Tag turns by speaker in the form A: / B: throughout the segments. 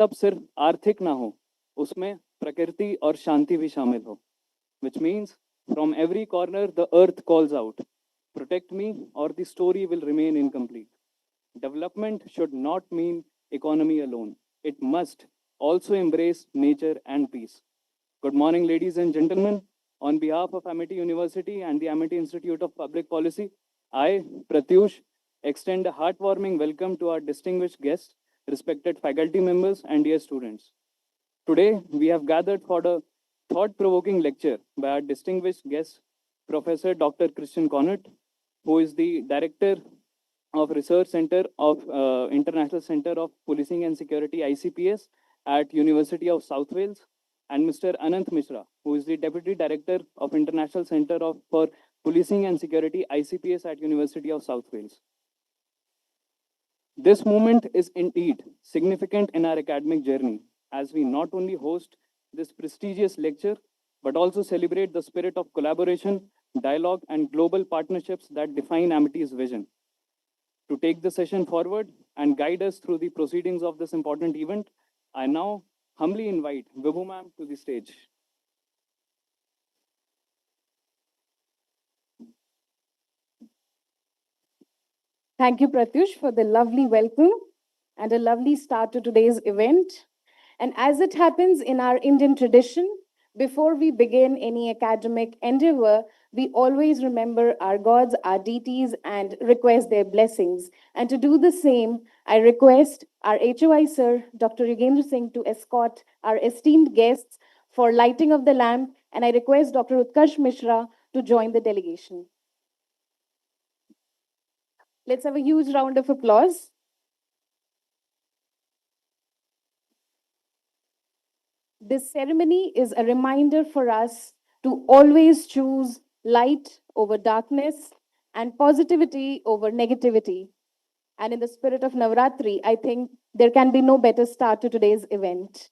A: तब सिर्फ आर्थिक ना हो, उसमें प्रकृति और शांति भी शामिल हो, which means from every corner the earth calls out, protect me or the story will remain incomplete. Development should not mean economy alone. It must also embrace nature and peace. Good morning, ladies and gentlemen. On behalf of Amity University and the Amity Institute of Public Policy, I, Pratyush, extend a heartwarming welcome to our distinguished guests, respected faculty members, and dear students. Today, we have gathered for a thought provoking lecture by our distinguished guest, Professor Dr. Christian Connaught, who is the Director of Research Center of International Center of Policing and Security ICPS at University of South Wales, and Mr. Anant Mishra, who is the Deputy Director of International Center for Policing and Security ICPS at University of South Wales. This moment is indeed significant in our academic journey, as we not only host this prestigious lecture, but also celebrate the spirit of collaboration, dialogue, and global partnerships that define Amity's vision. To take the session forward and guide us through the proceedings of this important event, I now humbly invite Vibhu ma'am to the stage.
B: Thank you, Pratyush, for the lovely welcome and a lovely start to today's event. And as it happens in our Indian tradition, before we begin any academic endeavor, we always remember our gods, our deities, and request their blessings. And to do the same, I request our HOI sir, Dr. Yugendra Singh, to escort our esteemed guests for lighting of the lamp. And I request Dr. Utkarsh Mishra to join the delegation. Let's have a huge round of applause. This ceremony is a reminder for us to always choose light over darkness and positivity over negativity. And in the spirit of Navratri, I think there can be no better start to today's event.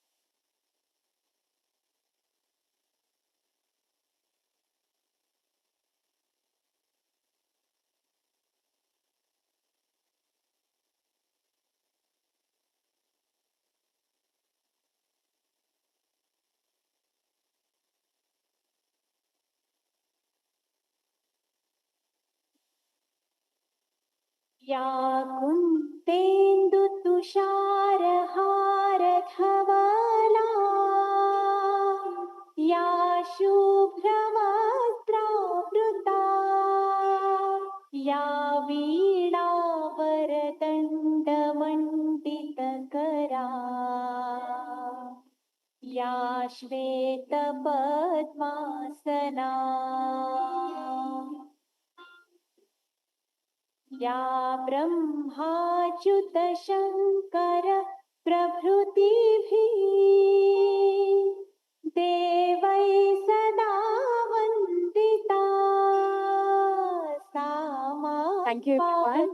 C: या कुन्तेन्दुतुषारहारधवला या शुभ्रवस्त्रावृता या वीणावरदण्डमण्डितकरा या श्वेतपद्मासना या ब्रह्माच्युतशङ्कर प्रभृतिभिः देवै सदा वन्दिता सा
B: Thank you, everyone.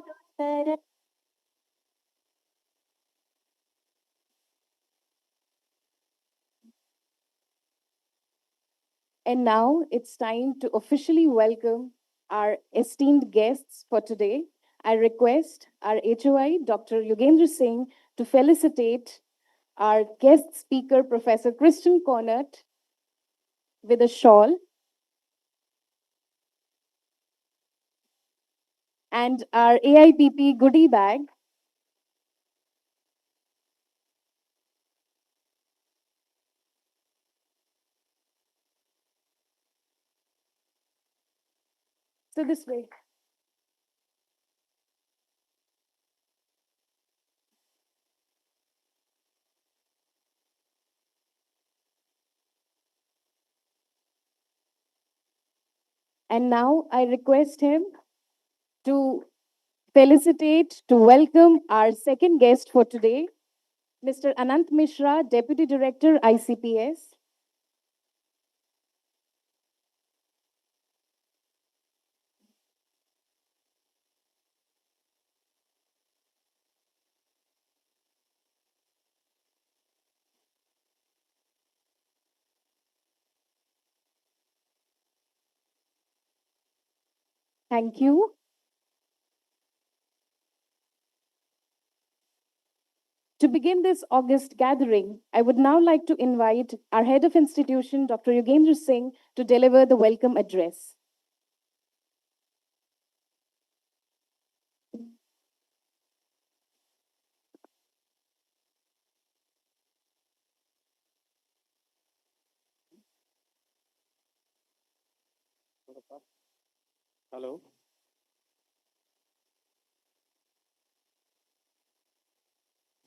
B: And now it's time to officially welcome our esteemed guests for today. I request our HOI, Dr. Yugendra Singh, to felicitate our guest speaker, Professor Christian Connaught, with a shawl. And our AIPP goodie bag. So this way. And now I request him to felicitate, to welcome our second guest for today, Mr. Anant Mishra, Deputy Director, ICPS. Thank you. To begin this August gathering, I would now like to invite our head of institution, Dr. Yogendra Singh, to deliver the welcome address.
D: Hello.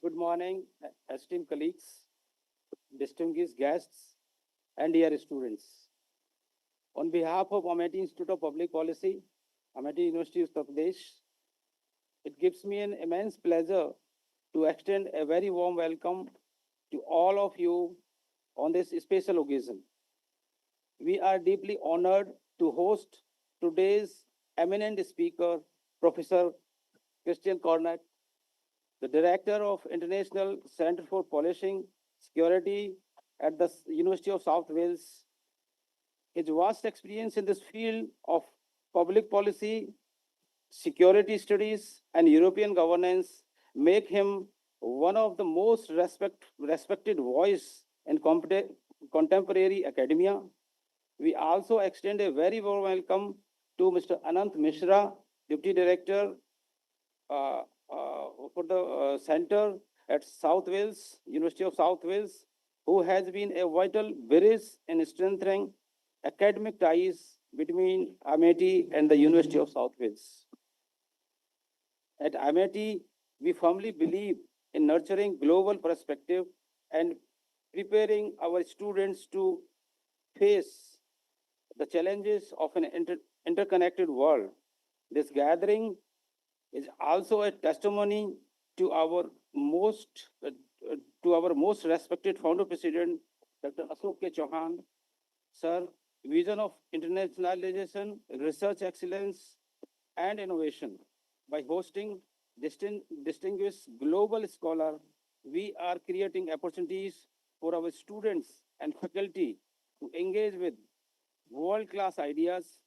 D: Good morning, esteemed colleagues, distinguished guests, and dear students. On behalf of Amity Institute of Public Policy, Amity University of Uttar Pradesh, it gives me an immense pleasure to extend a very warm welcome to all of you on this special occasion. We are deeply honored to host today's eminent speaker, Professor Christian Cornett, the Director of International Center for Policing Security at the University of South Wales. His vast experience in this field of public policy, security studies, and European governance make him one of the most respected voice in contemporary academia. We also extend a very warm welcome to Mr. Anant Mishra, Deputy Director uh, for the center at South Wales, University of South Wales, who has been a vital bridge in strengthening academic ties between Amity and the University of South Wales. At Amity, we firmly believe in nurturing global perspective and preparing our students to face the challenges of an interconnected world. This gathering is also a testimony to our most respected founder president, Dr. Ashok K. Chauhan, sir, vision of internationalization, research excellence, and innovation. By hosting distinguished global scholar, we are creating opportunities for our students and faculty to engage with world-class ideas,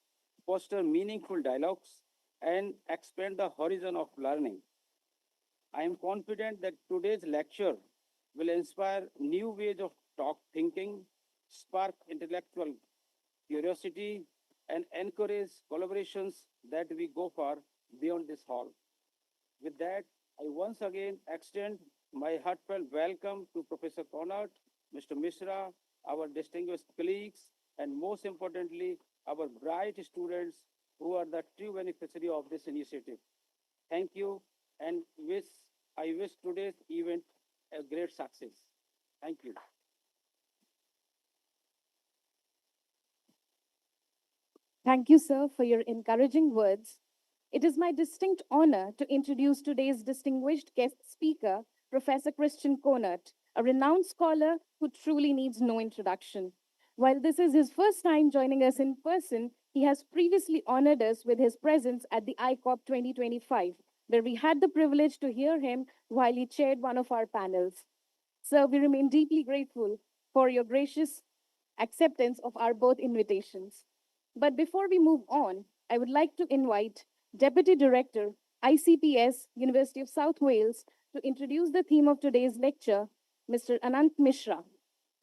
D: foster meaningful dialogues, and expand the horizon of learning. I am confident that today's lecture will inspire new ways of talk thinking, spark intellectual curiosity, and encourage collaborations that we go far beyond this hall. With that, I once again extend my heartfelt welcome to Professor Conrad, Mr. Mishra, our distinguished colleagues, and most importantly, our bright students who are the true beneficiary of this initiative. Thank you, and I wish today's event a great success. Thank you.
B: Thank you, sir, for your encouraging words. It is my distinct honor to introduce today's distinguished guest speaker, Professor Christian Konert, a renowned scholar who truly needs no introduction. While this is his first time joining us in person, he has previously honored us with his presence at the ICOP 2025, where we had the privilege to hear him while he chaired one of our panels. Sir, we remain deeply grateful for your gracious acceptance of our both invitations. But before we move on, I would like to invite Deputy Director, ICPS, University of South Wales, to introduce the theme of today's lecture, Mr. Anant Mishra.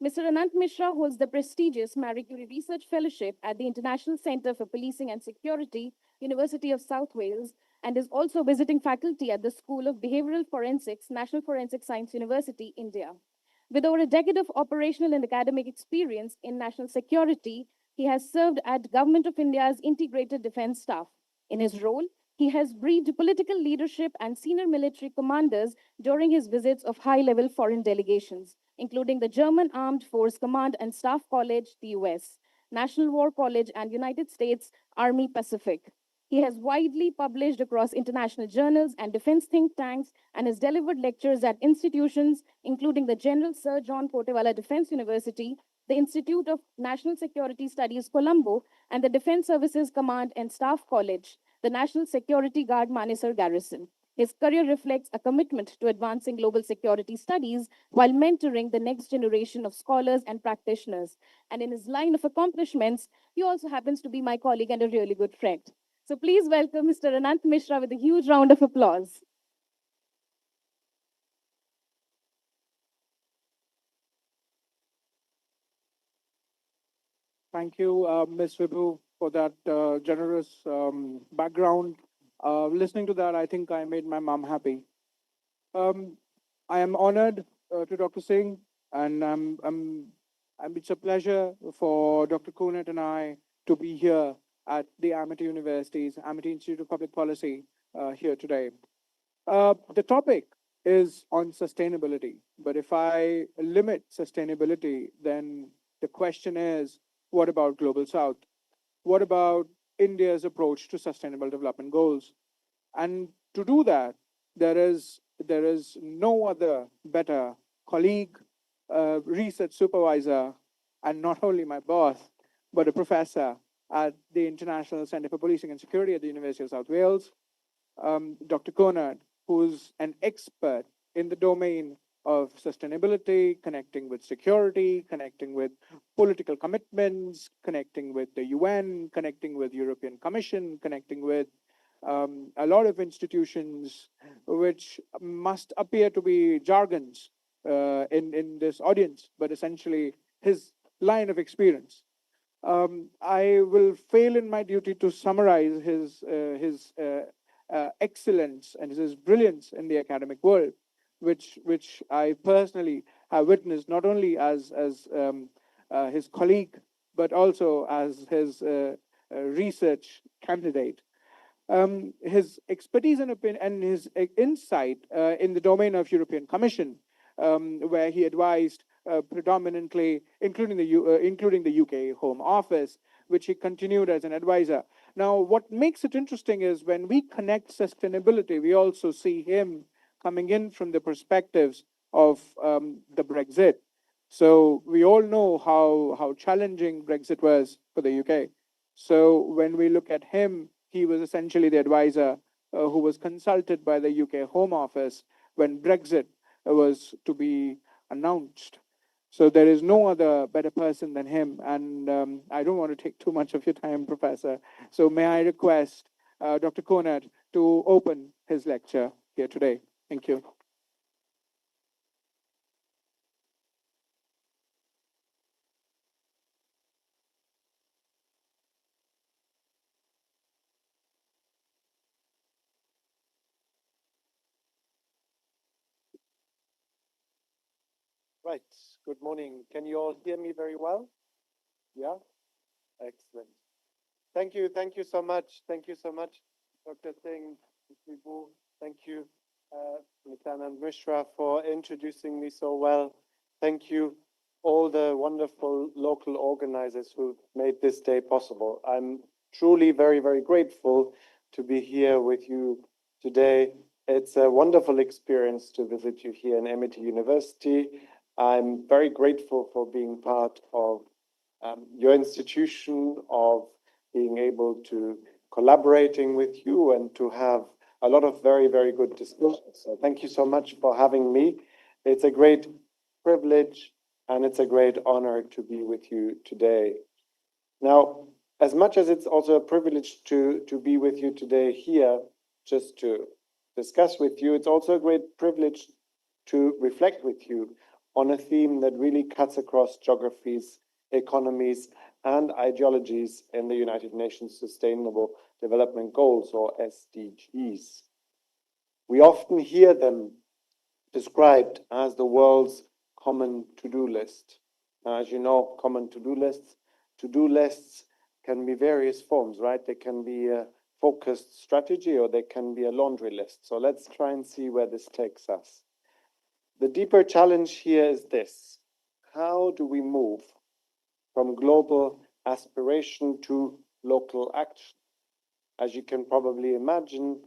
B: Mr. Anant Mishra holds the prestigious Marie Curie Research Fellowship at the International Center for Policing and Security, University of South Wales, and is also visiting faculty at the School of Behavioral Forensics, National Forensic Science University, India. With over a decade of operational and academic experience in national security, he has served at Government of India's Integrated Defense Staff. In his role, he has briefed political leadership and senior military commanders during his visits of high-level foreign delegations, including the German Armed Force Command and Staff College, the US, National War College, and United States Army Pacific. He has widely published across international journals and defense think tanks and has delivered lectures at institutions including the General Sir John Portewala Defense University, the Institute of National Security Studies, Colombo, and the Defense Services Command and Staff College, the National Security Guard Manesar Garrison. His career reflects a commitment to advancing global security studies while mentoring the next generation of scholars and practitioners. And in his line of accomplishments, he also happens to be my colleague and a really good friend. So please welcome Mr. Anant Mishra with a huge round of applause.
E: Thank you, Ms. Vibhu, for that generous background. Listening to that, I think I made my mom happy. Um, I am honored to Dr. Singh, and it's a pleasure for Dr. Kunat and I to be here at the Amity University's Amity Institute of Public Policy here today. The topic is on sustainability, but if I limit sustainability, then the question is, what about Global South? What about India's approach to sustainable development goals? And to do that, there is no other better colleague, research supervisor, and not only my boss, but a professor at the International Center for Policing and Security at the University of South Wales, Dr. Conard, who's an expert in the domain of sustainability, connecting with security, connecting with political commitments, connecting with the UN, connecting with European Commission, connecting with a lot of institutions which must appear to be jargons in this audience, but essentially his line of experience. I will fail in my duty to summarize his excellence and his brilliance in the academic world, which I personally have witnessed not only as his colleague but also as his research candidate. His expertise and his insight in the domain of European Commission, where he advised predominantly, including the UK Home Office, which he continued as an advisor. Now, what makes it interesting is when we connect sustainability, we also see him coming in from the perspectives of the Brexit. So we all know how challenging Brexit was for the UK. So when we look at him, he was essentially the advisor who was consulted by the UK Home Office when Brexit was to be announced. So there is no other better person than him. And I don't want to take too much of your time, Professor. So may I request Dr. Conant to open his lecture here today. Thank you.
F: Right. Good morning. Can you all hear me very well? Yeah? Excellent. Thank you. Thank you so much. Thank you so much, Dr. Singh, Vibu. Thank you, Nityanand Mishra, for introducing me so well. Thank you, all the wonderful local organizers who made this day possible. I'm truly very, very grateful to be here with you today. It's a wonderful experience to visit you here in Amity University. I'm very grateful for being part of your institution, of being able to collaborating with you and to have a lot of very, very good discussions. So thank you so much for having me. It's a great privilege and it's a great honor to be with you today. Now, as much as it's also a privilege to be with you today here, just to discuss with you, it's also a great privilege to reflect with you on a theme that really cuts across geographies, economies, and ideologies in the United Nations Sustainable Development Goals, or SDGs. We often hear them described as the world's common to-do list. Now, as you know, common to-do lists can be various forms, right? They can be a focused strategy or they can be a laundry list. So let's try and see where this takes us. The deeper challenge here is this: how do we move from global aspiration to local action? As you can probably imagine,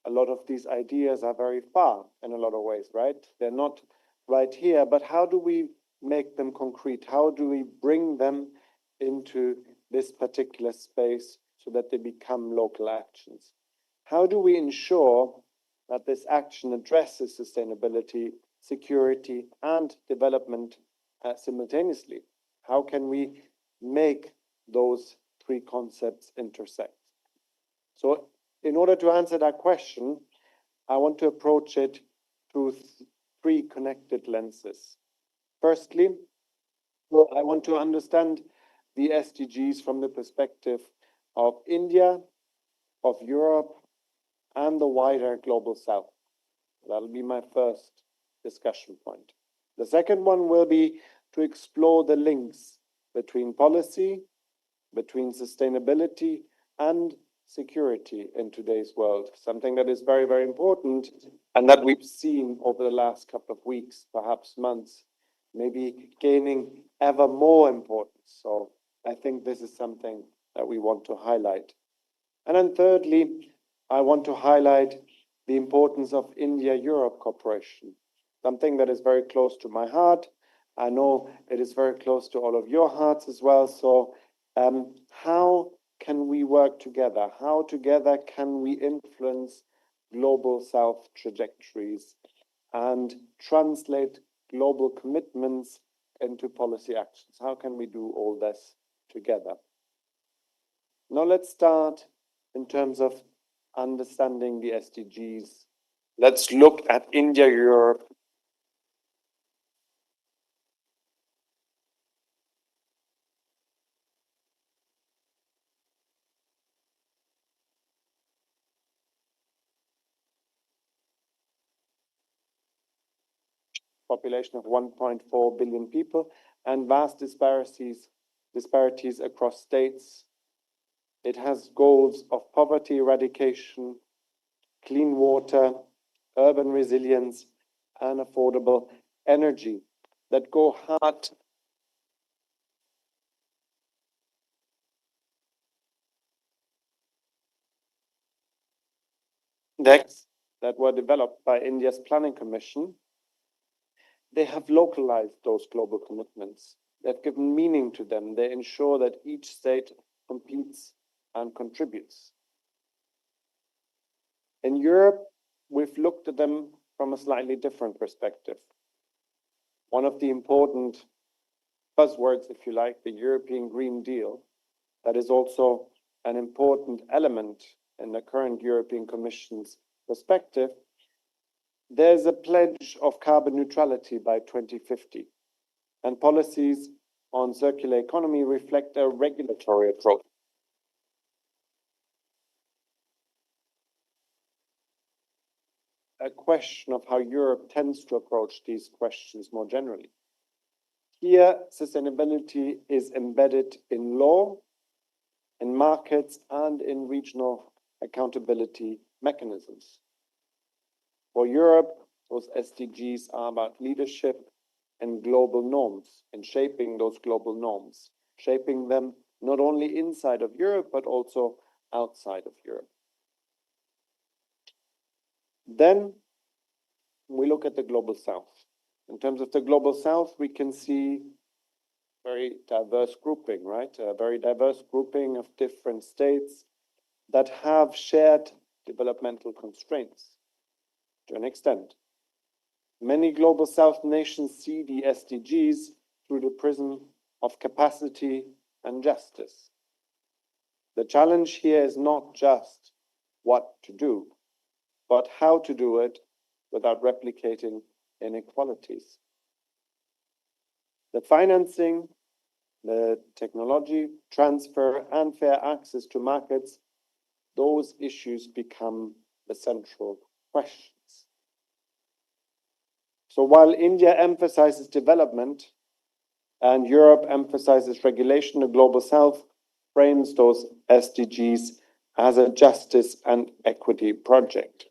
F: a lot of these ideas are very far in a lot of ways, right? They're not right here, but how do we make them concrete? How do we bring them into this particular space so that they become local actions? How do we ensure that this action addresses sustainability, security, and development simultaneously? How can we make those three concepts intersect? So in order to answer that question, I want to approach it through three connected lenses. Firstly, I want to understand the SDGs from the perspective of India, of Europe, and the wider global south. That'll be my first discussion point. The second one will be to explore the links between policy, between sustainability, and security in today's world, something that is very, very important and that we've seen over the last couple of weeks, perhaps months, maybe gaining ever more importance. So I think this is something that we want to highlight. And then thirdly, I want to highlight the importance of India-Europe cooperation, something that is very close to my heart. I know it is very close to all of your hearts as well. So how can we work together? How together can we influence global south trajectories and translate global commitments into policy actions? How can we do all this together? Now let's start in terms of understanding the SDGs. Let's look at India-Europe. Population of 1.4 billion people and vast disparities across states. It has goals of poverty eradication, clean water, urban resilience, and affordable energy that go hard. Next, that were developed by India's Planning Commission. They have localized those global commitments. They've given meaning to them. They ensure that each state competes and contributes. In Europe, we've looked at them from a slightly different perspective. One of the important buzzwords, if you like, the European Green Deal, that is also an important element in the current European Commission's perspective. There's a pledge of carbon neutrality by 2050, and policies on circular economy reflect a regulatory approach. A question of how Europe tends to approach these questions more generally. Here, sustainability is embedded in law, in markets, and in regional accountability mechanisms. For Europe, those SDGs are about leadership and global norms, and shaping those global norms, shaping them not only inside of Europe, but also outside of Europe. Then we look at the global south. In terms of the global south, we can see very diverse grouping, right? A very diverse grouping of different states that have shared developmental constraints to an extent. Many global south nations see the SDGs through the prism of capacity and justice. The challenge here is not just what to do, but how to do it without replicating inequalities. The financing, the technology transfer, and fair access to markets, those issues become the central questions. So while India emphasizes development and Europe emphasizes regulation, the global south frames those SDGs as a justice and equity project.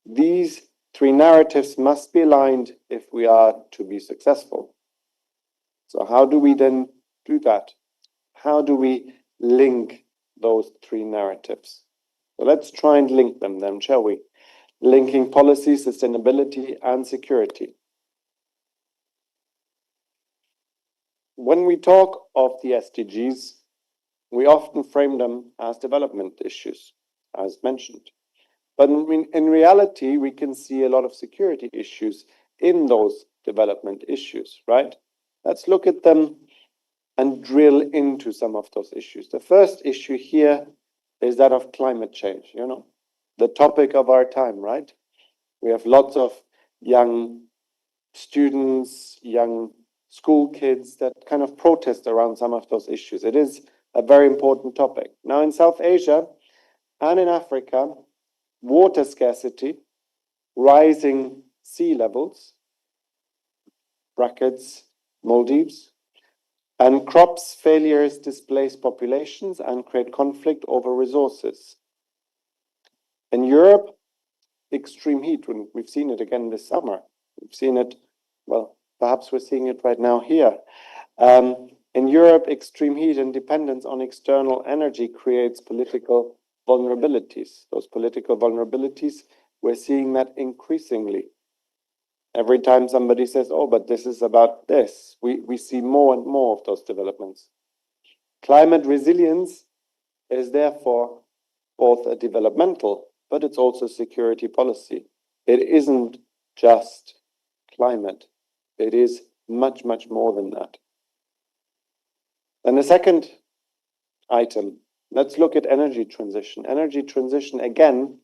F: These three narratives must be aligned if we are to be successful. So how do we then do that? How do we link those three narratives? So let's try and link them then, shall we? Linking policy, sustainability, and security. When we talk of the SDGs, we often frame them as development issues, as mentioned. But in reality, we can see a lot of security issues in those development issues, right? Let's look at them and drill into some of those issues. The first issue here is that of climate change, the topic of our time, right? We have lots of young students, young school kids that kind of protest around some of those issues. It is a very important topic. Now, in South Asia and in Africa, water scarcity, rising sea levels, brackets, Maldives, and crops failures displace populations and create conflict over resources. In Europe, extreme heat, we've seen it again this summer. We've seen it, well, perhaps we're seeing it right now here. In Europe, extreme heat and dependence on external energy creates political vulnerabilities. Those political vulnerabilities, we're seeing that increasingly. Every time somebody says, oh, but this is about this, we see more and more of those developments. Climate resilience is therefore both a developmental, but it's also security policy. It isn't just climate. It is much, much more than that. And the second item, let's look at energy transition. Energy transition, again,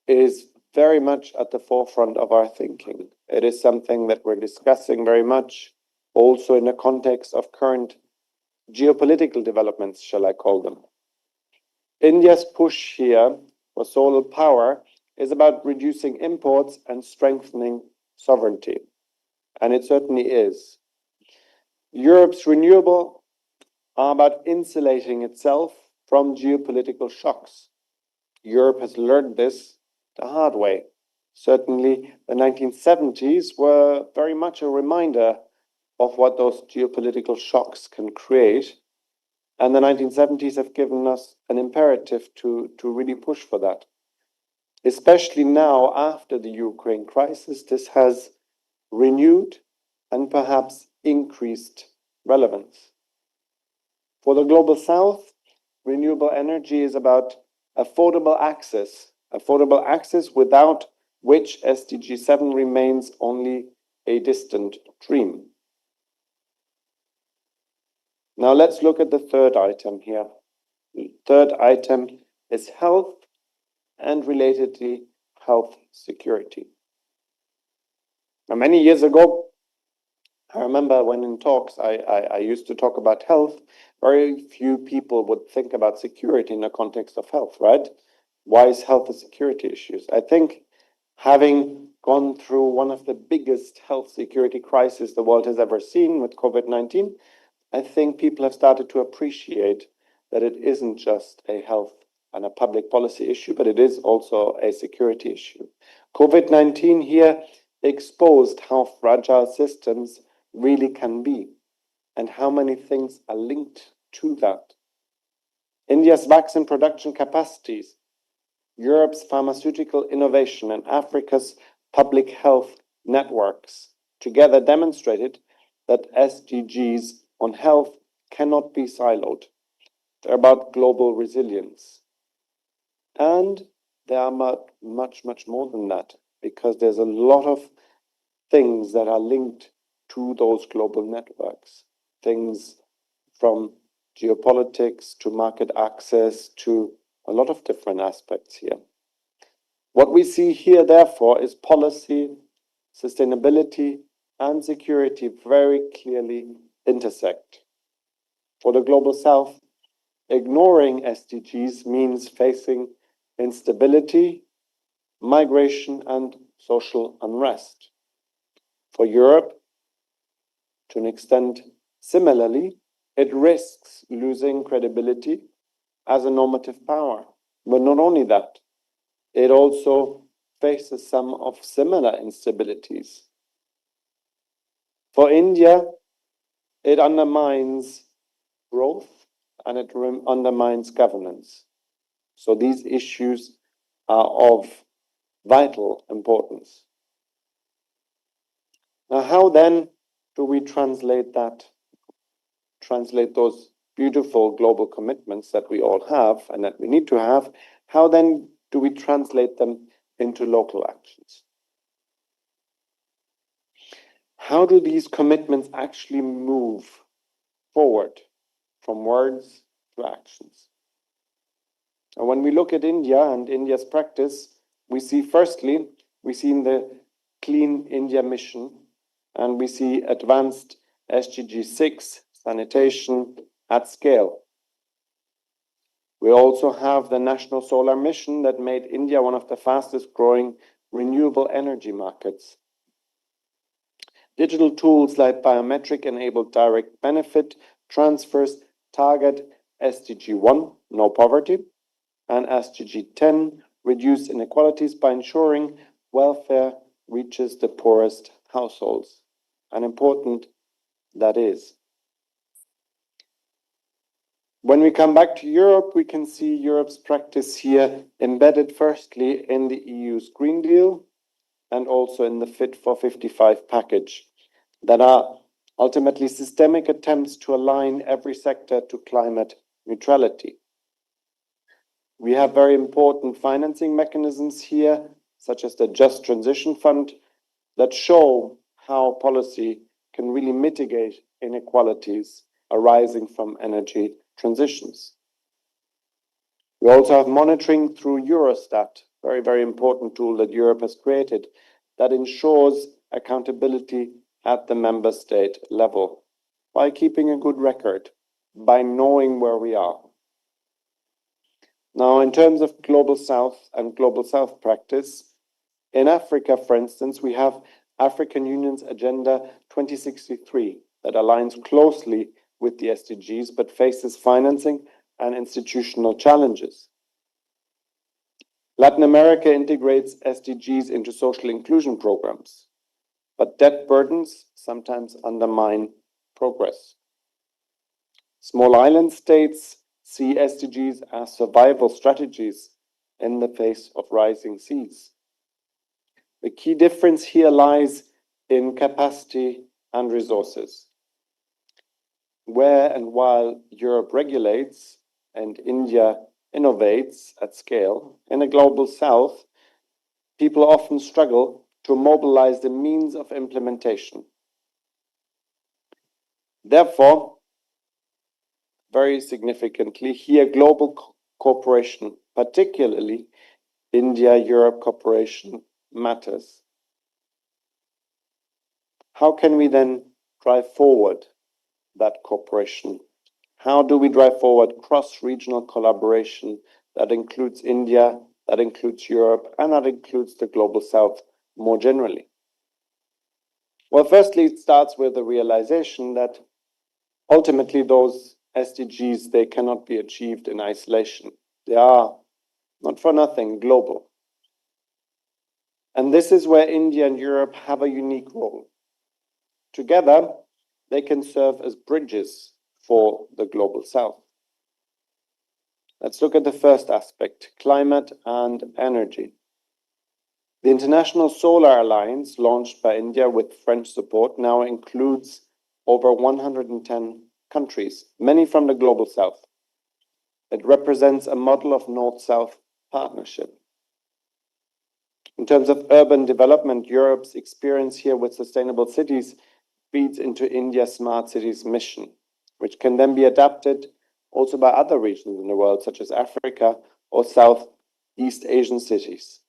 F: is very much at the forefront of our thinking. It is something that we're discussing very much, also in the context of current geopolitical developments, shall I call them. India's push here for solar power is about reducing imports and strengthening sovereignty. And it certainly is. Europe's renewable are about insulating itself from geopolitical shocks. Europe has learned this the hard way. Certainly, the 1970s were very much a reminder of what those geopolitical shocks can create. And the 1970s have given us an imperative to really push for that. Especially now, after the Ukraine crisis, this has renewed and perhaps increased relevance. For the Global South, renewable energy is about affordable access without which SDG 7 remains only a distant dream. Now let's look at the third item here. The third item is health and relatedly health security. Now, many years ago, I remember when in talks I used to talk about health, very few people would think about security in the context of health, right? Why is health a security issue? I think having gone through one of the biggest health security crises the world has ever seen with COVID-19, I think people have started to appreciate that it isn't just a health and a public policy issue, but it is also a security issue. COVID-19 here exposed how fragile systems really can be and how many things are linked to that. India's vaccine production capacities, Europe's pharmaceutical innovation, and Africa's public health networks together demonstrated that SDGs on health cannot be siloed. They're about global resilience. And they are much, much more than that, because there's a lot of things that are linked to those global networks. Things from geopolitics to market access to a lot of different aspects here. What we see here, therefore, is policy, sustainability, and security very clearly intersect. For the Global South, ignoring SDGs means facing instability, migration, and social unrest. For Europe, to an extent similarly, it risks losing credibility as a normative power. But not only that, it also faces some of similar instabilities. For India, it undermines growth and it undermines governance. So these issues are of vital importance. Now, how then do we translate those beautiful global commitments that we all have and that we need to have? How then do we translate them into local actions? How do these commitments actually move forward from words to actions? And when we look at India and India's practice, we see firstly, we see in the Clean India mission, and we see advanced SDG 6, sanitation at scale. We also have the National Solar Mission that made India one of the fastest growing renewable energy markets. Digital tools like biometric-enabled direct benefit transfers target SDG 1, no poverty, and SDG 10, reduce inequalities by ensuring welfare reaches the poorest households. And important that is. When we come back to Europe, we can see Europe's practice here embedded firstly in the EU's Green Deal and also in the Fit for 55 package that are ultimately systemic attempts to align every sector to climate neutrality. We have very important financing mechanisms here, such as the Just Transition Fund, that show how policy can really mitigate inequalities arising from energy transitions. We also have monitoring through Eurostat, very, very important tool that Europe has created that ensures accountability at the member state level by keeping a good record, by knowing where we are. Now, in terms of Global South and Global South practice, in Africa, for instance, we have African Union's Agenda 2063 that aligns closely with the SDGs but faces financing and institutional challenges. Latin America integrates SDGs into social inclusion programs, but debt burdens sometimes undermine progress. Small island states see SDGs as survival strategies in the face of rising seas. The key difference here lies in capacity and resources. Where and while Europe regulates and India innovates at scale, in a global south, people often struggle to mobilize the means of implementation. Therefore, very significantly, here global cooperation, particularly India-Europe cooperation, matters. How can we then drive forward that cooperation? How do we drive forward cross-regional collaboration that includes India, that includes Europe, and that includes the Global South more generally? Well, firstly, it starts with the realization that ultimately those SDGs, they cannot be achieved in isolation. They are, not for nothing, global. And this is where India and Europe have a unique role. Together, they can serve as bridges for the Global South. Let's look at the first aspect, climate and energy. The International Solar Alliance, launched by India with French support, now includes over 110 countries, many from the Global South. It represents a model of North-South partnership. In terms of urban development, Europe's experience here with sustainable cities feeds into India's smart cities mission, which can then be adapted also by other regions in the world, such as Africa or Southeast Asian cities.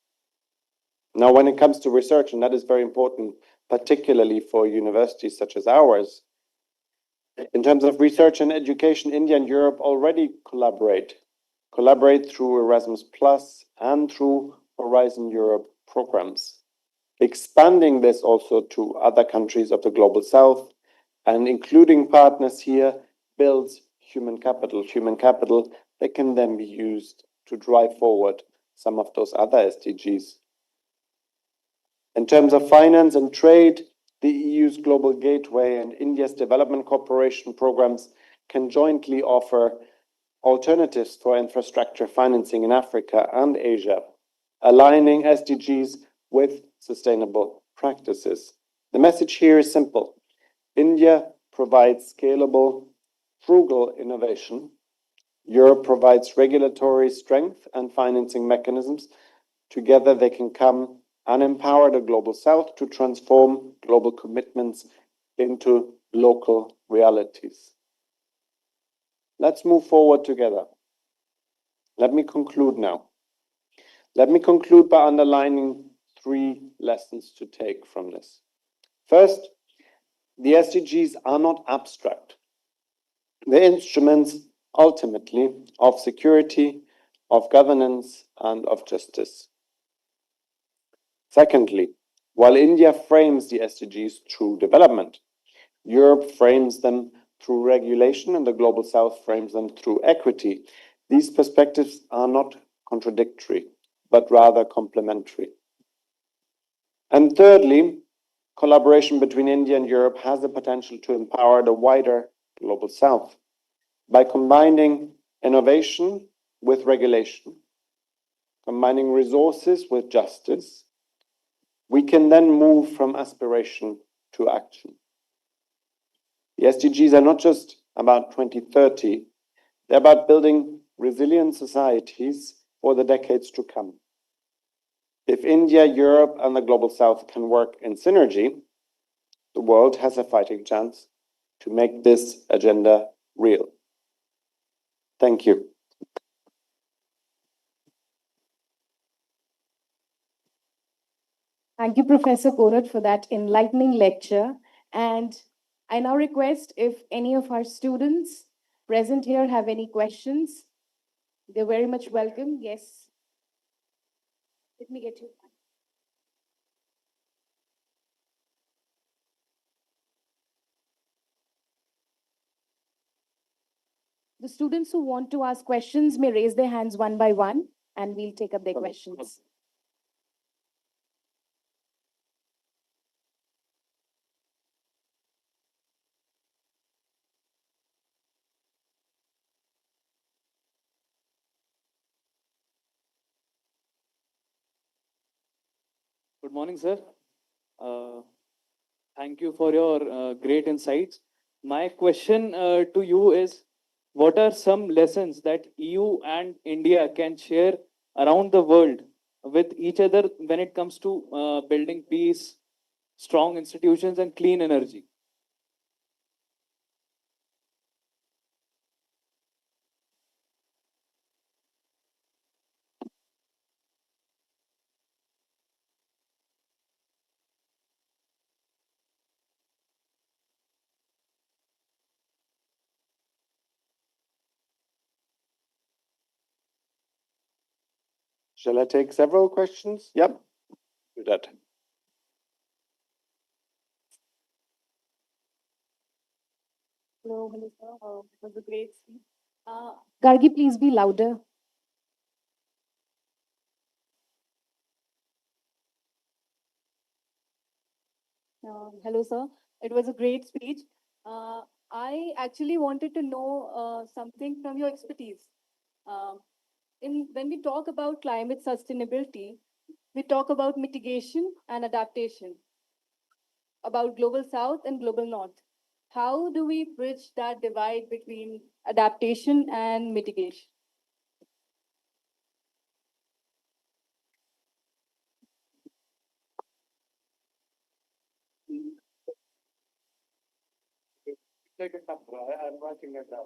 F: Now, when it comes to research, and that is very important, particularly for universities such as ours, in terms of research and education, India and Europe already collaborate through Erasmus Plus and through Horizon Europe programs. Expanding this also to other countries of the Global South and including partners here builds human capital that can then be used to drive forward some of those other SDGs. In terms of finance and trade, the EU's Global Gateway and India's development cooperation programs can jointly offer alternatives for infrastructure financing in Africa and Asia, aligning SDGs with sustainable practices. The message here is simple. India provides scalable, frugal innovation. Europe provides regulatory strength and financing mechanisms. Together they can come and empower the Global South to transform global commitments into local realities. Let's move forward together. Let me conclude now. Let me conclude by underlining 3 lessons to take from this. First, The SDGs are not abstract. They're instruments, ultimately, of security, of governance, and of justice. Secondly, while India frames the SDGs through development, Europe frames them through regulation and the Global South frames them through equity. These perspectives are not contradictory, but rather complementary. And thirdly, collaboration between India and Europe has the potential to empower the wider Global South by combining innovation with regulation, combining resources with justice. We can then move from aspiration to action. The SDGs are not just about 2030, they're about building resilient societies for the decades to come. If India, Europe, and the Global South can work in synergy, the world has a fighting chance to make this agenda real. Thank you.
B: Thank you, Professor Korat, for that enlightening lecture. And I now request if any of our students present here have any questions, they're very much welcome. Yes. Let me get you. The students who want to ask questions may raise their hands one by one, and we'll take up their questions.
A: Good morning, sir. Thank you for your great insights. My question to you is, what are some lessons that EU and India can share around the world with each other when it comes to building peace, strong institutions, and clean energy?
F: Shall I take several questions? Yep, do that.
C: Hello, sir. It was a great speech.
B: Gargi, please be louder.
C: Hello, sir. It was a great speech. I actually wanted to know something from your expertise. When we talk about climate sustainability, we talk about mitigation and adaptation, about global south and global north. How do we bridge that divide between adaptation and mitigation?
F: Take a couple. I'm writing it down.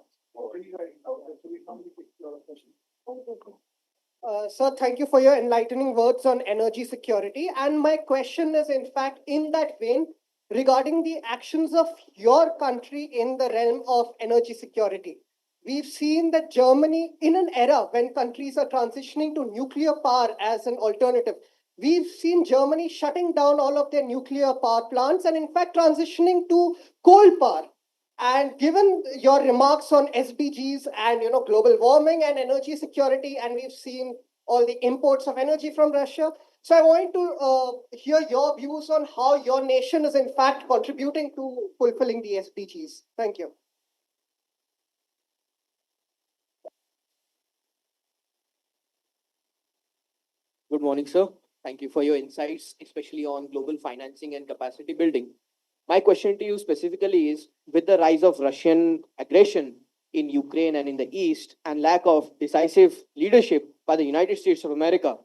G: Sir, thank you for your enlightening words on energy security. And my question is, in fact, in that vein, regarding the actions of your country in the realm of energy security. We've seen that Germany, in an era when countries are transitioning to nuclear power as an alternative, we've seen Germany shutting down all of their nuclear power plants and, in fact, transitioning to coal power. And given your remarks on SDGs and global warming and energy security, and we've seen all the imports of energy from Russia, so I wanted to hear your views on how your nation is in fact contributing to fulfilling the SDGs. Thank you.
H: Good morning, sir. Thank you for your insights, especially on global financing and capacity building. My question to you specifically is, with the rise of Russian aggression in Ukraine and in the East and lack of decisive leadership by the United States of America,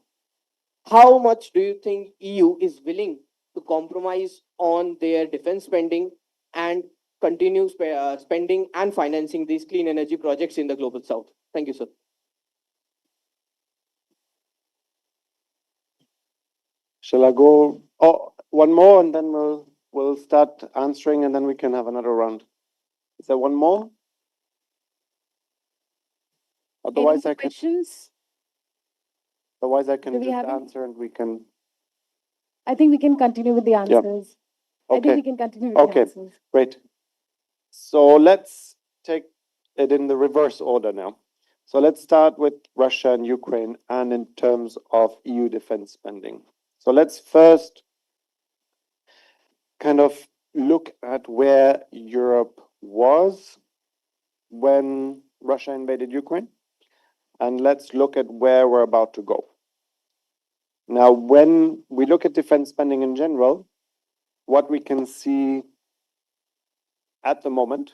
H: how much do you think EU is willing to compromise on their defense spending and continue spending and financing these clean energy projects in the global south? Thank you, sir.
F: Shall I go one more and then we'll we'll start answering and then we can have another round. Is there one more? Otherwise,
B: Any
F: I can.
B: questions?
F: Otherwise, I
B: Do
F: can
B: we
F: just
B: have any?
F: answer and we can.
B: I think we can continue with the answers. I think
F: Okay.
B: we can continue with the
F: Okay.
B: answers.
F: Great. So let's take it in the reverse order now. So let's start with Russia and Ukraine and in terms of EU defense spending. So let's first kind of look at where Europe was when Russia invaded Ukraine, and let's look at where we're about to go. Now, when we look at defense spending in general, what we can see at the moment,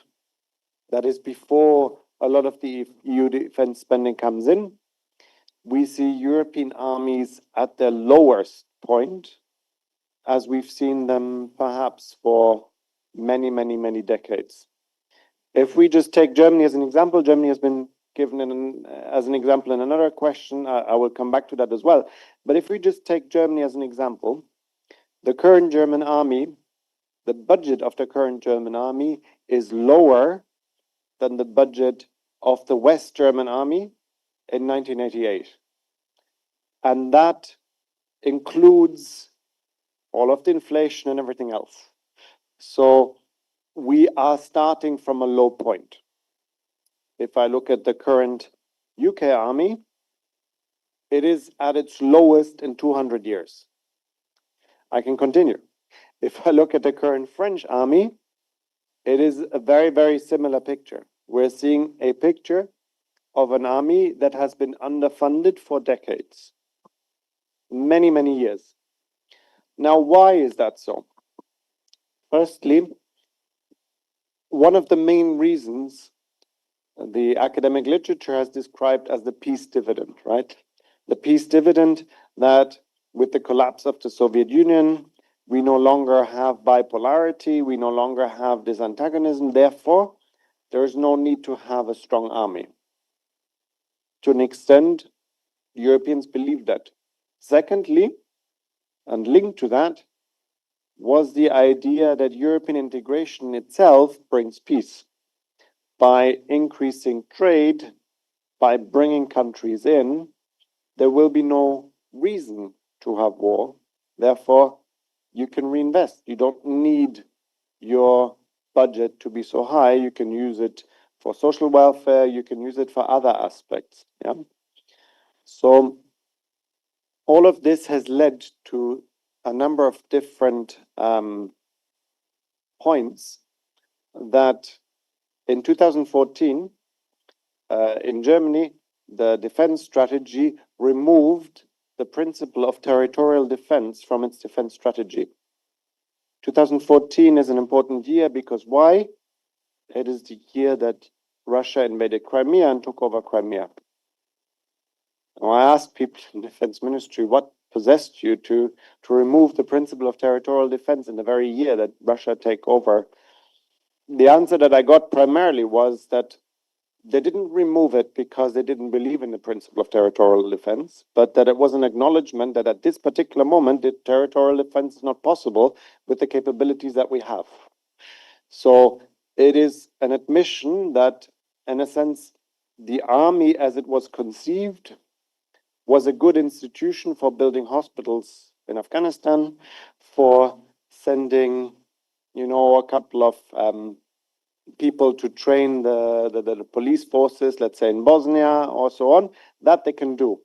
F: that is before a lot of the EU defense spending comes in, we see European armies at their lowest point, as we've seen them perhaps for many, many, many decades. If we just take Germany as an example, Germany has been given as an example in another question. I will come back to that as well. But if we just take Germany as an example, the current German army, the budget of the current German army is lower than the budget of the West German army in 1988. And that includes all of the inflation and everything else. So we are starting from a low point. If I look at the current UK army, it is at its lowest in 200 years. I can continue. If I look at the current French army, it is a very, very similar picture. We're seeing a picture of an army that has been underfunded for decades, many, many years. Now, why is that so? Firstly, one of the main reasons the academic literature has described as the peace dividend, right? The peace dividend that with the collapse of the Soviet Union, we no longer have bipolarity, we no longer have this antagonism, therefore, there is no need to have a strong army. To an extent, Europeans believe that. Secondly, and linked to that, was the idea that European integration itself brings peace. By increasing trade, by bringing countries in, there will be no reason to have war. Therefore, you can reinvest. You don't need your budget to be so high. You can use it for social welfare. You can use it for other aspects. Yeah. So all of this has led to a number of different points that in 2014, in Germany, the defense strategy removed the principle of territorial defense from its defense strategy. 2014 is an important year because why? It is the year that Russia invaded Crimea and took over Crimea. Now, I asked people in the defense ministry, what possessed you to remove the principle of territorial defense in the very year that Russia take over? The answer that I got primarily was that they didn't remove it because they didn't believe in the principle of territorial defense, but that it was an acknowledgement that at this particular moment, the territorial defense is not possible with the capabilities that we have. So it is an admission that, in a sense, the army as it was conceived was a good institution for building hospitals in Afghanistan, for sending, a couple of people to train the police forces, let's say in Bosnia or so on, that they can do.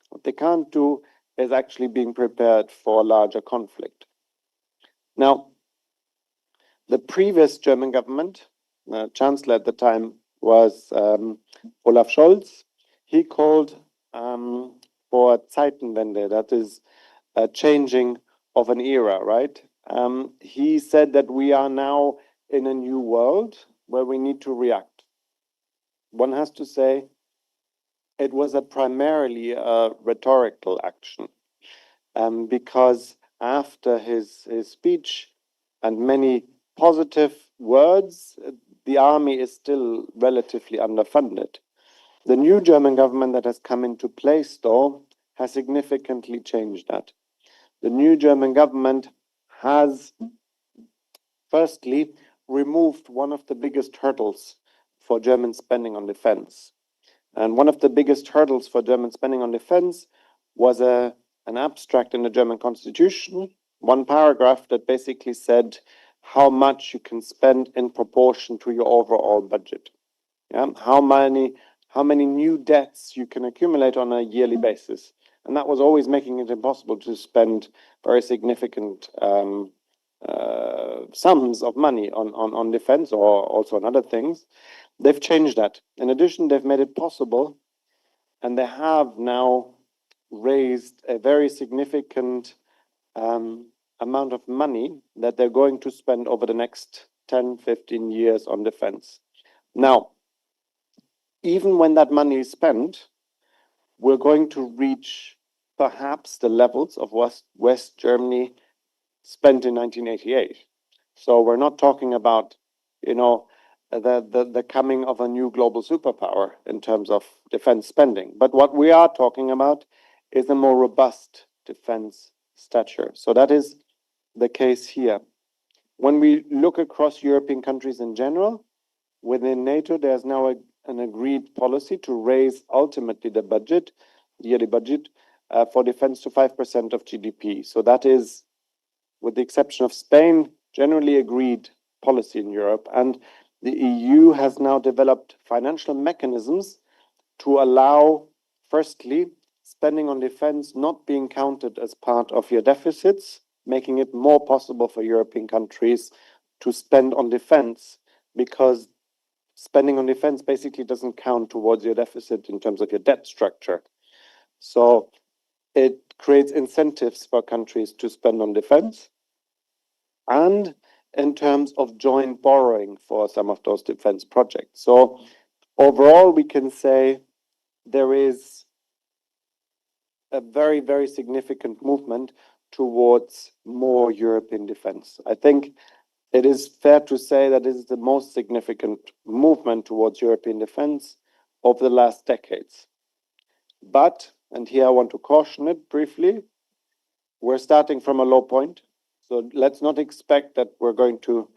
F: What they can't do is actually being prepared for a larger conflict. Now, the previous German government, chancellor at the time was Olaf Scholz. He called for a Zeitenwende, that is a changing of an era, right? He said that we are now in a new world where we need to react. One has to say it was primarily a rhetorical action, because after his speech and many positive words, the army is still relatively underfunded. The new German government that has come into place, though, has significantly changed that. The new German government has firstly, removed one of the biggest hurdles for German spending on defense. And one of the biggest hurdles for German spending on defense was an abstract in the German constitution, one paragraph that basically said how much you can spend in proportion to your overall budget. Yeah? How many new debts you can accumulate on a yearly basis. And that was always making it impossible to spend very significant sums of money on defense or also on other things. They've changed that. In addition, they've made it possible, and they have now raised a very significant amount of money that they're going to spend over the next 10, 15 years on defense. Now, even when that money is spent, we're going to reach perhaps the levels of West Germany spent in 1988. So we're not talking about, the coming of a new global superpower in terms of defense spending. But what we are talking about is a more robust defense stature. So that is the case here. When we look across European countries in general, within NATO, there's now an agreed policy to raise ultimately the budget, yearly budget, for defense to 5% of GDP. So that is, with the exception of Spain, generally agreed policy in Europe. And the EU has now developed financial mechanisms to allow, firstly, spending on defense not being counted as part of your deficits, making it more possible for European countries to spend on defense, because spending on defense basically doesn't count towards your deficit in terms of your debt structure. So it creates incentives for countries to spend on defense, and in terms of joint borrowing for some of those defense projects. So overall, we can say there is a very, very significant movement towards more European defense. I think it is fair to say that it is the most significant movement towards European defense over the last decades. But, and here I want to caution it briefly, we're starting from a low point. So let's not expect that we're going to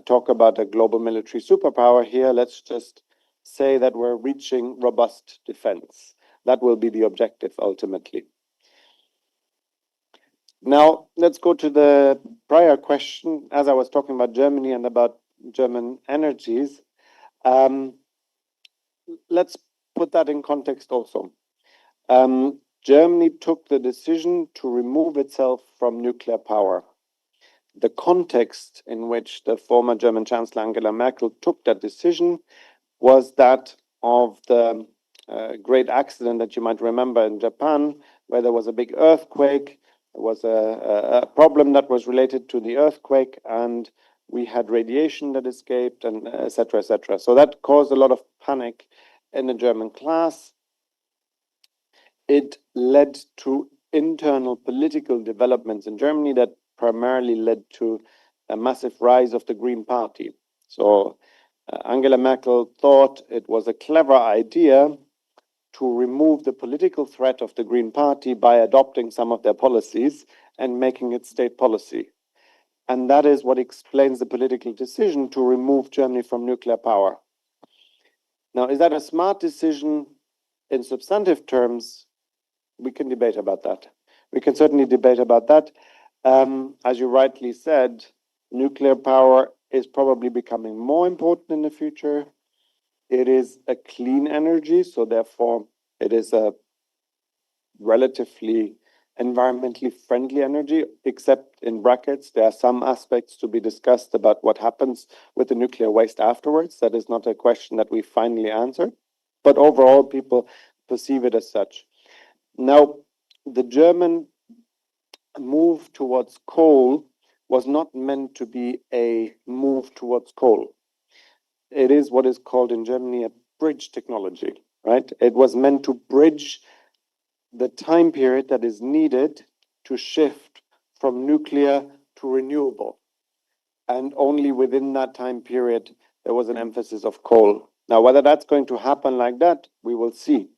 F: talk about a global military superpower here. Let's just say that we're reaching robust defense. That will be the objective ultimately. Now, let's go to the prior question. As I was talking about Germany and about German energies, let's put that in context also. Germany took the decision to remove itself from nuclear power. The context in which the former German Chancellor Angela Merkel took that decision was that of the great accident that you might remember in Japan, where there was a big earthquake. There was a problem that was related to the earthquake, and we had radiation that escaped, and et cetera, et cetera. So that caused a lot of panic in the German class. It led to internal political developments in Germany that primarily led to a massive rise of the Green Party. So Angela Merkel thought it was a clever idea to remove the political threat of the Green Party by adopting some of their policies and making it state policy. And that is what explains the political decision to remove Germany from nuclear power. Now, is that a smart decision in substantive terms? We can debate about that. We can certainly debate about that. As you rightly said, nuclear power is probably becoming more important in the future. It is a clean energy, so therefore it is a relatively environmentally friendly energy, except in brackets, there are some aspects to be discussed about what happens with the nuclear waste afterwards. That is not a question that we finally answered, but overall people perceive it as such. Now, the German move towards coal was not meant to be a move towards coal. It is what is called in Germany a bridge technology, right? It was meant to bridge the time period that is needed to shift from nuclear to renewable. And only within that time period, there was an emphasis of coal. Now, whether that's going to happen like that, we will see.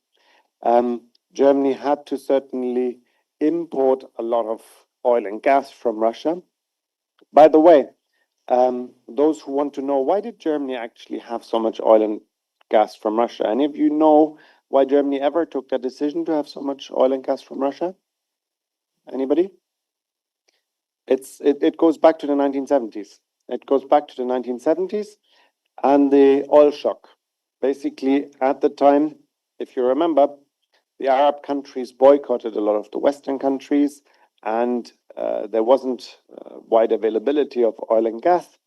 F: Germany had to certainly import a lot of oil and gas from Russia. By the way, those who want to know, why did Germany actually have so much oil and gas from Russia? Any of you know why Germany ever took that decision to have so much oil and gas from Russia? Anybody? It goes back to the 1970s. It goes back to the 1970s and the oil shock. Basically, at the time, if you remember, the Arab countries boycotted a lot of the Western countries, and there wasn't wide availability of oil and gas.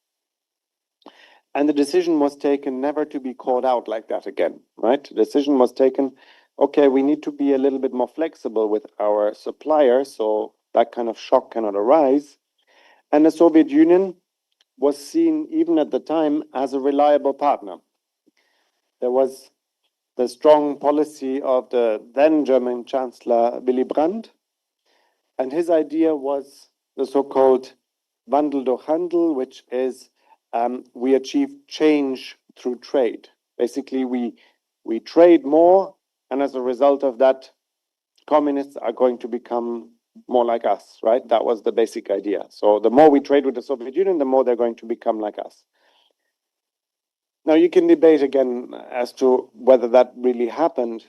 F: And the decision was taken never to be caught out like that again, right? The decision was taken, okay, we need to be a little bit more flexible with our suppliers, so that kind of shock cannot arise. And the Soviet Union was seen, even at the time, as a reliable partner. There was the strong policy of the then German Chancellor Willy Brandt, and his idea was the so-called Wandel durch Handel, which is we achieve change through trade. Basically, we trade more, and as a result of that, communists are going to become more like us, right? That was the basic idea. So the more we trade with the Soviet Union, the more they're going to become like us. Now, you can debate again as to whether that really happened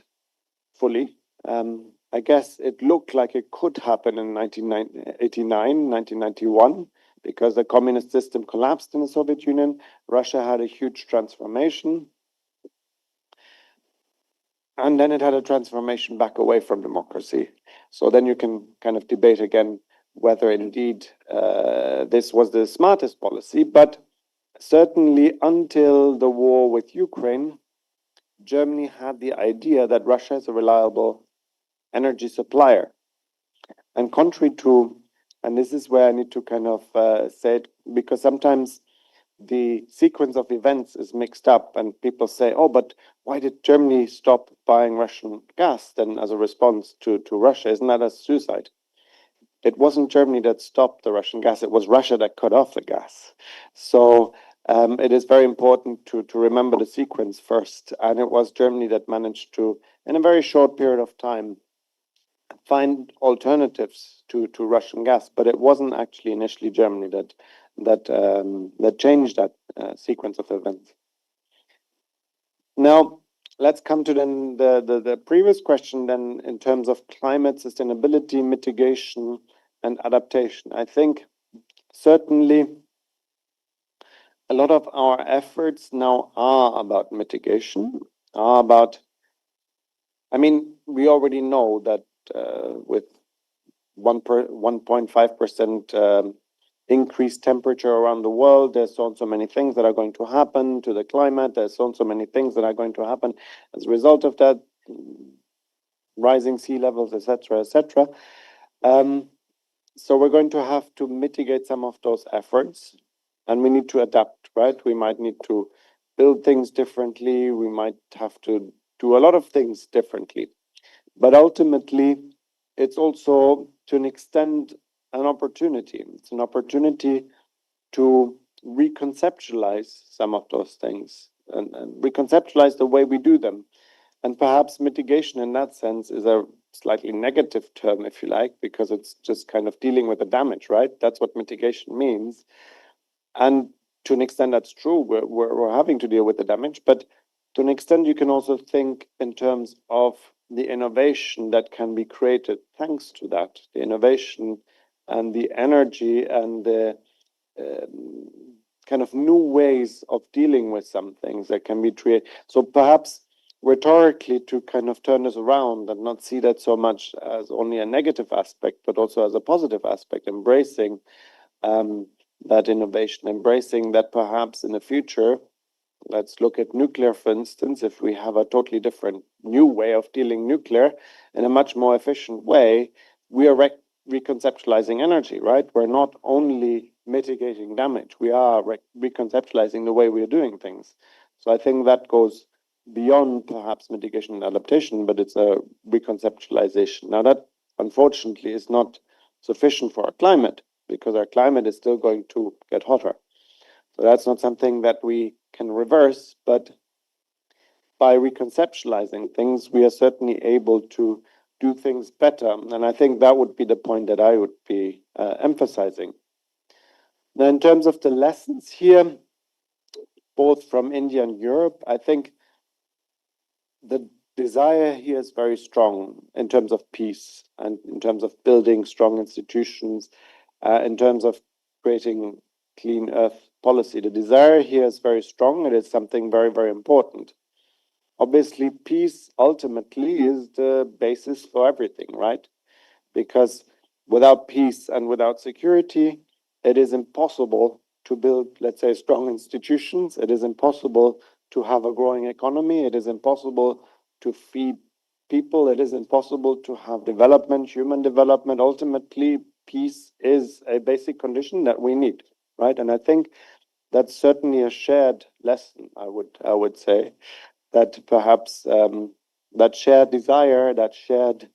F: fully. I guess it looked like it could happen in 1989, 1991, because the communist system collapsed in the Soviet Union. Russia had a huge transformation. And then it had a transformation back away from democracy. So then you can kind of debate again whether indeed this was the smartest policy. But certainly until the war with Ukraine, Germany had the idea that Russia is a reliable energy supplier. And contrary to, and this is where I need to kind of say it, because sometimes the sequence of events is mixed up and people say, oh, but why did Germany stop buying Russian gas then as a response to Russia? Isn't that a suicide? It wasn't Germany that stopped the Russian gas, it was Russia that cut off the gas. So it is very important to remember the sequence first. And it was Germany that managed to, in a very short period of time, find alternatives to Russian gas, but it wasn't actually initially Germany that changed that sequence of events. Now, let's come to then the previous question then in terms of climate sustainability, mitigation, and adaptation. I think certainly a lot of our efforts now are about mitigation, are about, I mean, we already know that with 1.5% increased temperature around the world, there's so many things that are going to happen to the climate. There's so many things that are going to happen as a result of that, rising sea levels, etc., etc. So we're going to have to mitigate some of those efforts, and we need to adapt, right? We might need to build things differently. We might have to do a lot of things differently. But ultimately, it's also, to an extent, an opportunity. It's an opportunity to reconceptualize some of those things and reconceptualize the way we do them. And perhaps mitigation in that sense is a slightly negative term, if you like, because it's just kind of dealing with the damage, right? That's what mitigation means. And to an extent, that's true. We're having to deal with the damage, but to an extent, you can also think in terms of the innovation that can be created thanks to that, the innovation and the energy and the kind of new ways of dealing with some things that can be created. So perhaps rhetorically, to kind of turn this around and not see that so much as only a negative aspect, but also as a positive aspect, embracing that innovation, embracing that perhaps in the future, let's look at nuclear, for instance. If we have a totally different new way of dealing nuclear in a much more efficient way, we are reconceptualizing energy, right? We're not only mitigating damage, we are reconceptualizing the way we're doing things. So I think that goes beyond perhaps mitigation and adaptation, but it's a reconceptualization. Now that unfortunately is not sufficient for our climate, because our climate is still going to get hotter. So that's not something that we can reverse, but by reconceptualizing things, we are certainly able to do things better. And I think that would be the point that I would be emphasizing. Now, in terms of the lessons here, both from India and Europe, I think the desire here is very strong in terms of peace and in terms of building strong institutions, in terms of creating clean earth policy. The desire here is very strong. It is something very, very important. Obviously, peace ultimately is the basis for everything, right? Because without peace and without security, it is impossible to build, let's say, strong institutions. It is impossible to have a growing economy. It is impossible to feed people. It is impossible to have development, human development. Ultimately, peace is a basic condition that we need, right? And I think that's certainly a shared lesson, I would say, that perhaps that shared desire, that shared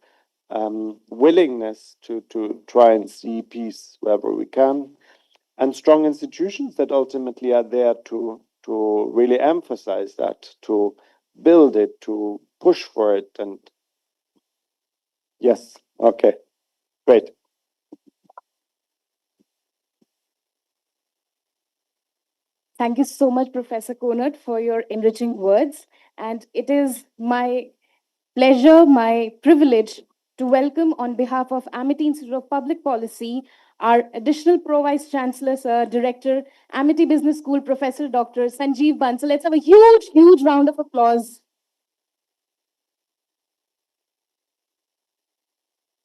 F: willingness to try and see peace wherever we can, and strong institutions that ultimately are there to really emphasize that, to build it, to push for it. And yes, okay, great.
B: Thank you so much, Professor Konert, for your enriching words. And it is my pleasure, my privilege to welcome on behalf of Amity Institute of Public Policy, our additional Pro Vice Chancellor, Sir, Director, Amity Business School, Professor Dr. Sanjeev Bansal. Let's have a huge, huge round of applause.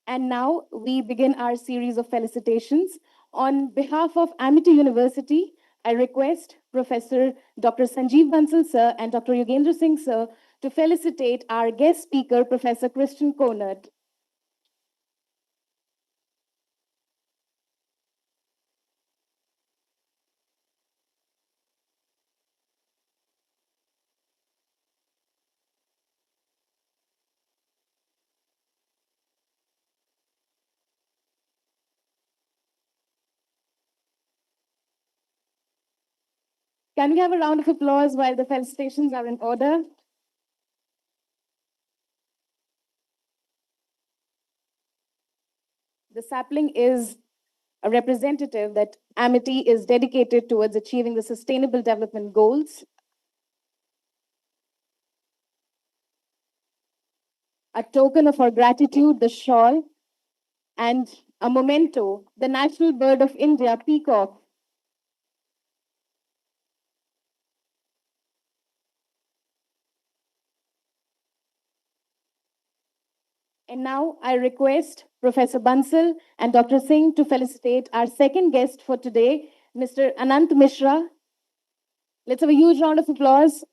B: And now we begin our series of felicitations. On behalf of Amity University, I request Professor Dr. Sanjeev Bansal, sir, and Dr. Yogendra Singh, sir, to felicitate our guest speaker, Professor Christian Konert. Can we have a round of applause while the felicitations are in order? The sapling is a representative that Amity is dedicated towards achieving the Sustainable Development Goals. A token of our gratitude, the shawl, and a memento, the national bird of India, peacock. And now I request Professor Bansal and Dr. Singh to felicitate our second guest for today, Mr. Anant Mishra. Let's have a huge round of applause.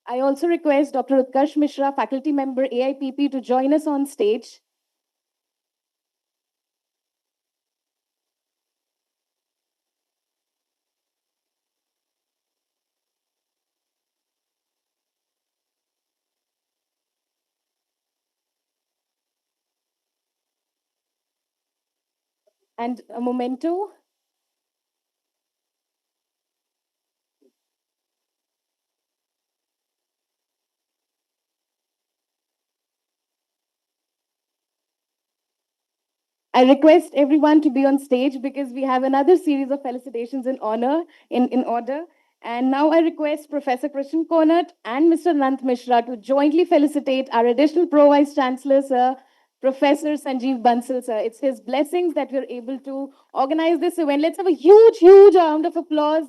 B: I also request Dr. Utkarsh Mishra, faculty member AIPP, to join us on stage. And a memento. I request everyone to be on stage because we have another series of felicitations in order. And now I request Professor Christian Konert and Mr. Nant Mishra to jointly felicitate our additional Pro Vice Chancellor, Sir, Professor Sanjeev Bansal, sir. It's his blessings that we're able to organize this event. Let's have a huge, huge round of applause.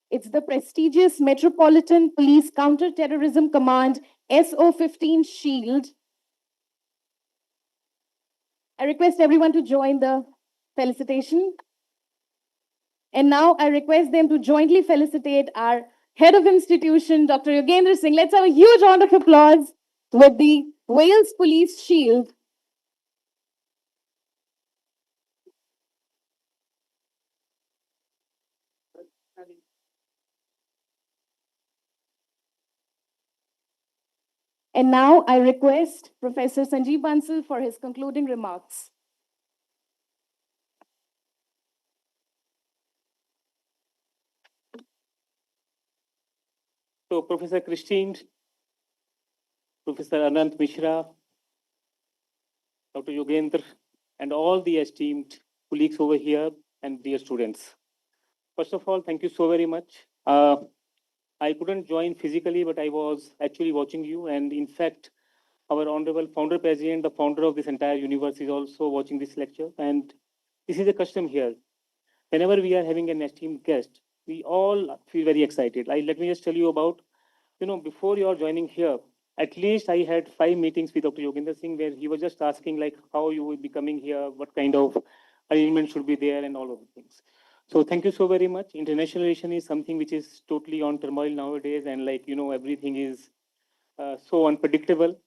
B: It's the prestigious Metropolitan Police Counter-Terrorism Command SO-15 Shield. I request everyone to join the felicitation. And now I request them to jointly felicitate our head of institution, Dr. Yogendra Singh. Let's have a huge round of applause with the Wales Police Shield. And now I request Professor Sanjeev Bansal for his concluding remarks.
A: So, Professor Christine, Professor Anant Mishra, Dr. Yogendra, and all the esteemed colleagues over here and dear students. First of all, thank you so very much. I couldn't join physically, but I was actually watching you. And in fact, our honorable founder president, the founder of this entire universe, is also watching this lecture. And this is a custom here. Whenever we are having an esteemed guest, we all feel very excited. Let me just tell you about, before you are joining here, at least I had 5 meetings with Dr. Yogendra Singh where he was just asking like how you will be coming here, what kind of arrangement should be there and all of the things. So thank you so very much. International relation is something which is totally on turmoil nowadays, and everything is so unpredictable.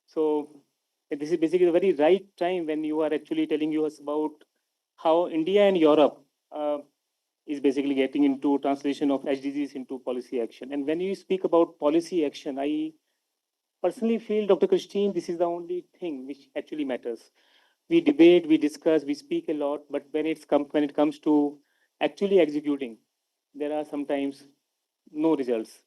A: So this is basically the very right time when you are actually telling us about how India and Europe is basically getting into translation of SDGs into policy action. And when you speak about policy action, I personally feel, Dr. Christine, this is the only thing which actually matters. We debate, we discuss, we speak a lot, but when it comes to actually executing, there are sometimes no results.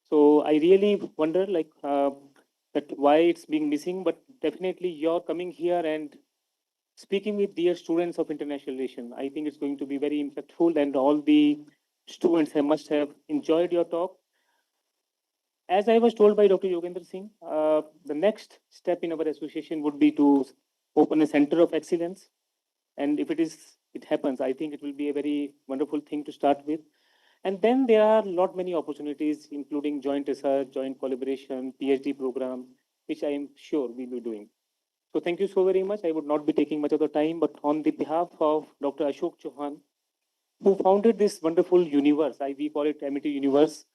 A: So I really wonder, that why it's being missing. But definitely, you're coming here and speaking with dear students of international relation. I think it's going to be very impactful, and all the students must have enjoyed your talk. As I was told by Dr. Yogendra Singh, the next step in our association would be to open a center of excellence. And if it happens, I think it will be a very wonderful thing to start with. And then there are not many opportunities, including joint research, joint collaboration, PhD program, which I am sure we'll be doing. So thank you so very much. I would not be taking much of the time, but on the behalf of Dr. Ashok Chauhan, who founded this wonderful universe, we call it MIT Universe,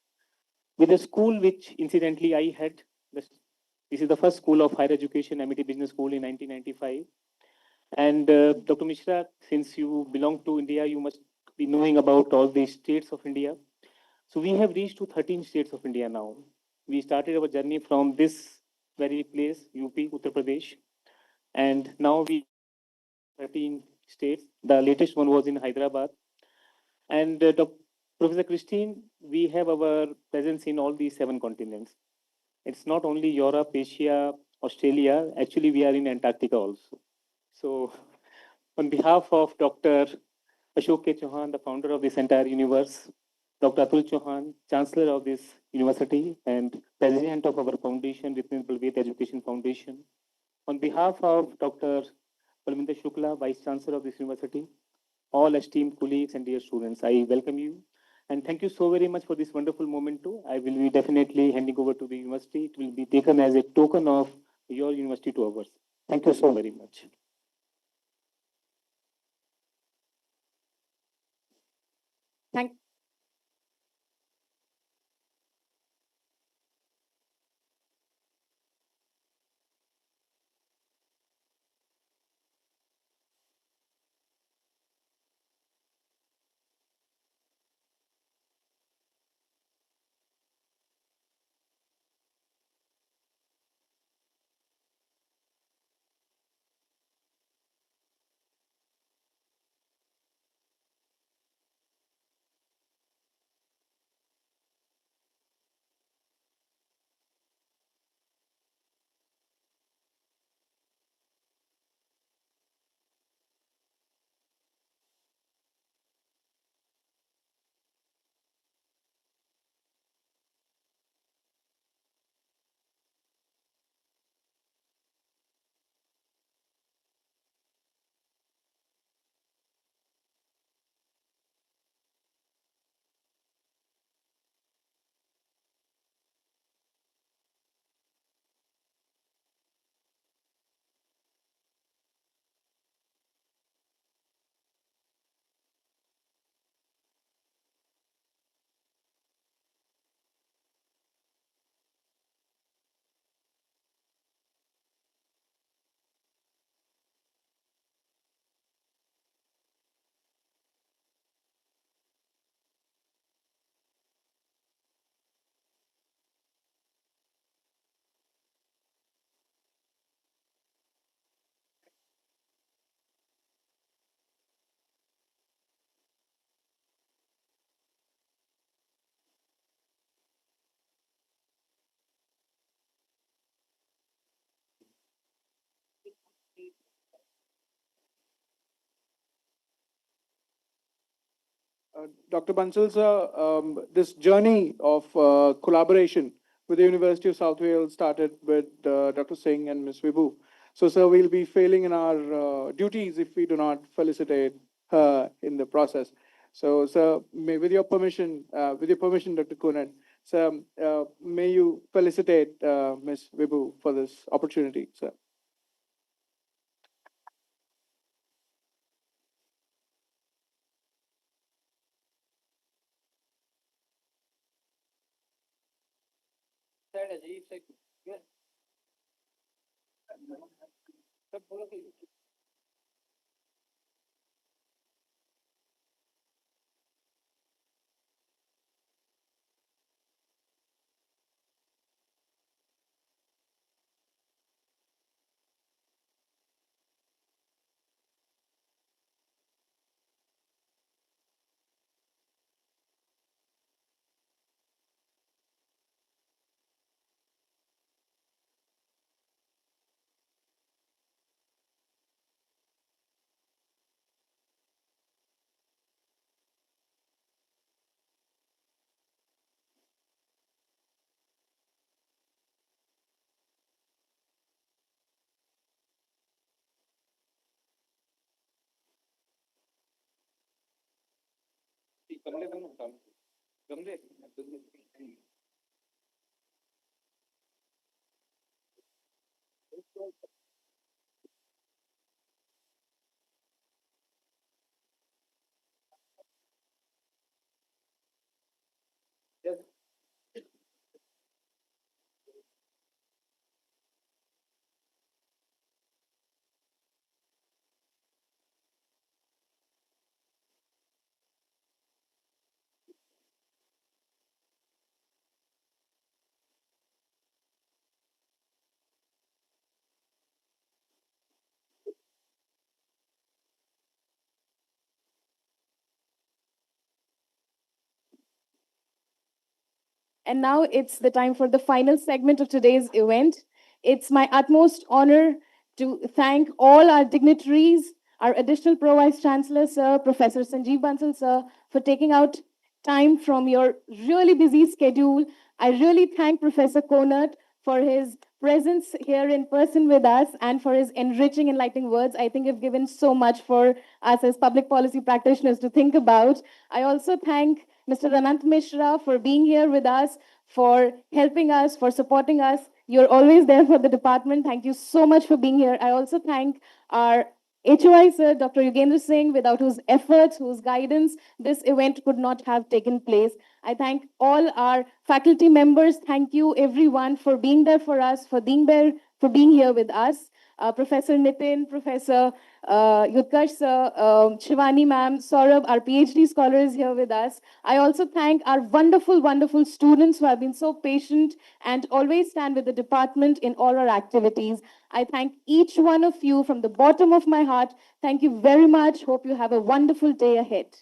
A: with a school which incidentally I had. This is the first school of higher education, MIT Business School in 1995. And Dr. Mishra, since you belong to India, you must be knowing about all the states of India. So we have reached to 13 states of India now. We started our journey from this very place, UP, Uttar Pradesh, and now we 13 states. The latest one was in Hyderabad. And Professor Christine, we have our presence in all these 7 continents. It's not only Europe, Asia, Australia. Actually, we are in Antarctica also. So, on behalf of Dr. Ashok K. Chauhan, the founder of this entire universe, Dr. Atul Chauhan, Chancellor of this university and President of our foundation, Reasonable Faith Education Foundation, on behalf of Dr. Palminder Shukla, Vice Chancellor of this university, all esteemed colleagues and dear students, I welcome you. And thank you so very much for this wonderful moment too. I will be definitely handing over to the university. It will be taken as a token of your university to ours. Thank you so very much.
B: Thank,
E: Dr. Bansal sir, this journey of collaboration with the University of South Wales started with Dr. Singh and Ms. Vibhu. So, sir, we'll be failing in our duties if we do not felicitate her in the process. So, sir, with your permission, Dr. Kunal, sir, may you felicitate Ms. Vibhu for this opportunity, sir.
B: And now it's the time for the final segment of today's event. It's my utmost honor to thank all our dignitaries, our additional Pro Vice Chancellor, Sir, Professor Sanjeev Bansal, Sir, for taking out time from your really busy schedule. I really thank Professor Konert for his presence here in person with us and for his enriching, enlightening words. I think you've given so much for us as public policy practitioners to think about. I also thank Mr. Anant Mishra for being here with us, for helping us, for supporting us. You're always there for the department. Thank you so much for being here. I also thank our HOI sir, Dr. Yugendra Singh, without whose efforts, whose guidance, this event could not have taken place. I thank all our faculty members. Thank you everyone for being there for us, for being there, for being here with us. Professor Nitin, Professor Yutkarsh sir, Shivani ma'am, Saurabh, our PhD scholar is here with us. I also thank our wonderful, wonderful students who have been so patient and always stand with the department in all our activities. I thank each one of you from the bottom of my heart. Thank you very much. Hope you have a wonderful day ahead.